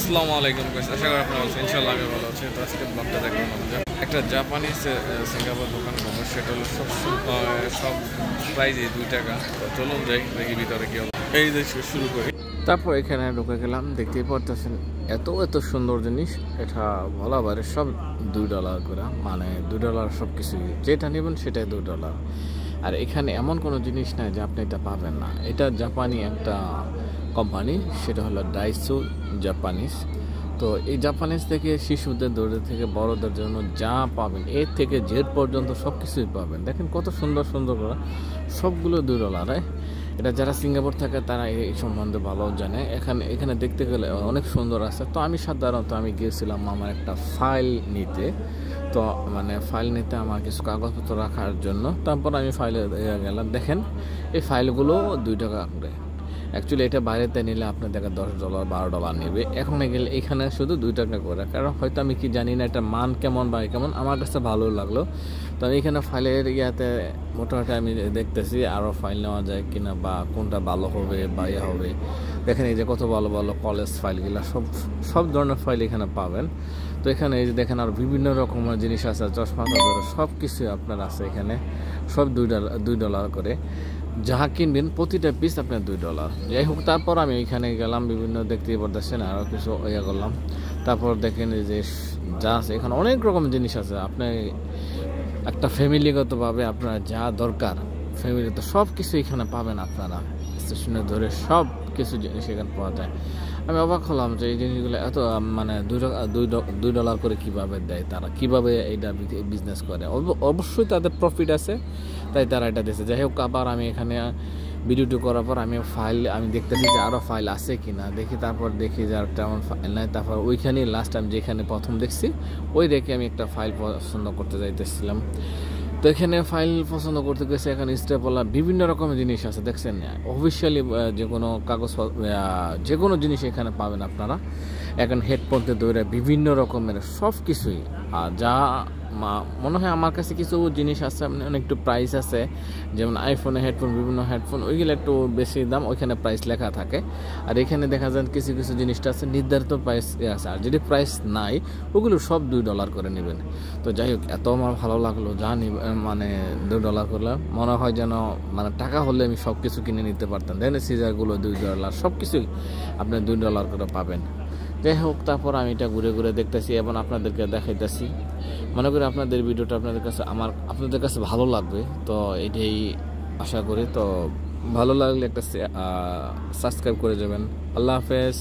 আসসালামু আলাইকুম গাইস, আশা করি আপনারা ভালো আছেন। ইনশাআল্লাহ আমি ভালো আছি। তো আজকে ব্লগটা দেখলাম একটা জাপানিজ সিঙ্গাপুর দোকান খবর, সেটা হলো সব প্রাইজে 2 টাকা। তো চলুন যাই, দেখি ভিতরে কি হবে। এই যে শুরু করি। তারপর এখানে ঢুকে গেলাম, দেখতেই পারতেছেন এত সুন্দর জিনিস। এটা বলা বাইরে সব $2 করে, মানে $2 সব কিছুই, যেটা নেবেন সেটাই $2। আর এখানে এমন কোনো জিনিস নাই যে আপনি এটা পাবেন না। এটা জাপানি একটা কোম্পানি, সেটা হলো ডাইসো জাপানিজ। তো এই জাপানিজ থেকে শিশুদের দৌড়ে থেকে বড়দের জন্য যা পাবেন, এর থেকে জেড পর্যন্ত সব কিছুই পাবেন। দেখেন কত সুন্দর সুন্দর করা, সবগুলো $2। এটা যারা সিঙ্গাপুর থাকে তারা এই সম্বন্ধে ভালো জানে। এখানে দেখতে গেলে অনেক সুন্দর আছে। তো আমি সাধারণত গিয়েছিলাম আমার একটা ফাইল নিতে। তো মানে ফাইল নিতে আমার কিছু কাগজপত্র রাখার জন্য। তারপর আমি ফাইলে গেলাম, দেখেন এই ফাইলগুলো $2 করে। অ্যাকচুয়ালি এটা বাইরেতে নিলে আপনার দেখা $10 $12 নেবে। এখানে গেলে এখানে শুধু $2 করে, কারণ হয়তো আমি কি জানি না এটা মান কেমন বা কেমন, আমার কাছে ভালো লাগলো। তো আমি এখানে ফাইলের ইয়াতে মোটামুটি আমি দেখতেছি আরও ফাইল নেওয়া যায় কিনা, বা কোনটা ভালো হবে বা ইয়ে হবে। দেখেন এই যে কত ভালো ভালো কলেজ ফাইলগুলো, সব ধরনের ফাইল এখানে পাবেন। তো এখানে এই যে দেখেন আর বিভিন্ন রকমের জিনিস আছে, চশমা ধরে সব কিছু আপনার আছে এখানে। সব $2 করে। যাহা কিনবেন প্রতিটা পিস আপনার $2। যাই হোক, তারপর আমি এখানে গেলাম, বিভিন্ন দেখতেই পারতেছেন আরও কিছু ইয়ে করলাম। তারপর দেখেন যে যা আছে এখানে অনেক রকম জিনিস আছে। আপনি একটা ফ্যামিলিগতভাবে আপনার যা দরকার ফ্যামিলিতে সব কিছু এখানে পাবেন। আপনারা স্টেশনে ধরে সব কিছু জিনিস এখানে পাওয়া যায়। আমি অবাক হলাম যে এই জিনিসগুলো এত মানে $2 করে কীভাবে দেয়, তারা কীভাবে এইটা বিজনেস করে। অবশ্যই তাদের প্রফিট আছে, তাই তারা এটা দিয়েছে। যাই হোক, আবার আমি এখানে ভিডিওটি করার পর আমি দেখতেছি যে আরও ফাইল আছে কি না দেখি। তারপর দেখি যে আর তেমন ফাইল নাই। তারপর ওইখানেই লাস্ট আমি যেখানে প্রথম দেখছি ওই দেখে আমি একটা ফাইল পছন্দ করতে যাইতেছিলাম। তো এখানে ফাইল পছন্দ করতে গেছে, এখানে স্টেপওয়ালা বিভিন্ন রকমের জিনিস আছে। দেখছেন অফিসিয়ালি যে কোনো কাগজ যে কোনো জিনিস এখানে পাবেন আপনারা। এখন হেডফোনতে ধরে বিভিন্ন রকমের সব কিছুই, যা মনে হয় আমার কাছে কিছু জিনিস আছে একটু প্রাইস আছে, যেমন আইফোনে হেডফোন, বিভিন্ন হেডফোন ওইগুলো একটু বেশি দাম, ওইখানে প্রাইস লেখা থাকে। আর এখানে দেখা যায় কিছু জিনিসটা আছে নির্ধারিত প্রাইস আছে, আর যদি প্রাইস নাই ওগুলো সব $2 করে নেবেন। তো যাই হোক, এত আমার ভালো লাগলো, যা মানে $2 করলে মনে হয় যেন মানে টাকা হলে আমি সব কিছু কিনে নিতে পারতাম। দেখেন সিজারগুলো $2, সব কিছুই আপনি $2 করে পাবেন। যাই হোক, তারপর আমি এটা ঘুরে ঘুরে দেখতেছি এবং আপনাদেরকে দেখাইতেছি। মনে করি আপনাদের ভিডিওটা আপনাদের কাছে ভালো লাগবে, তো এটাই আশা করি। তো ভালো লাগলে একটা সাবস্ক্রাইব করে যাবেন। আল্লাহ হাফেজ।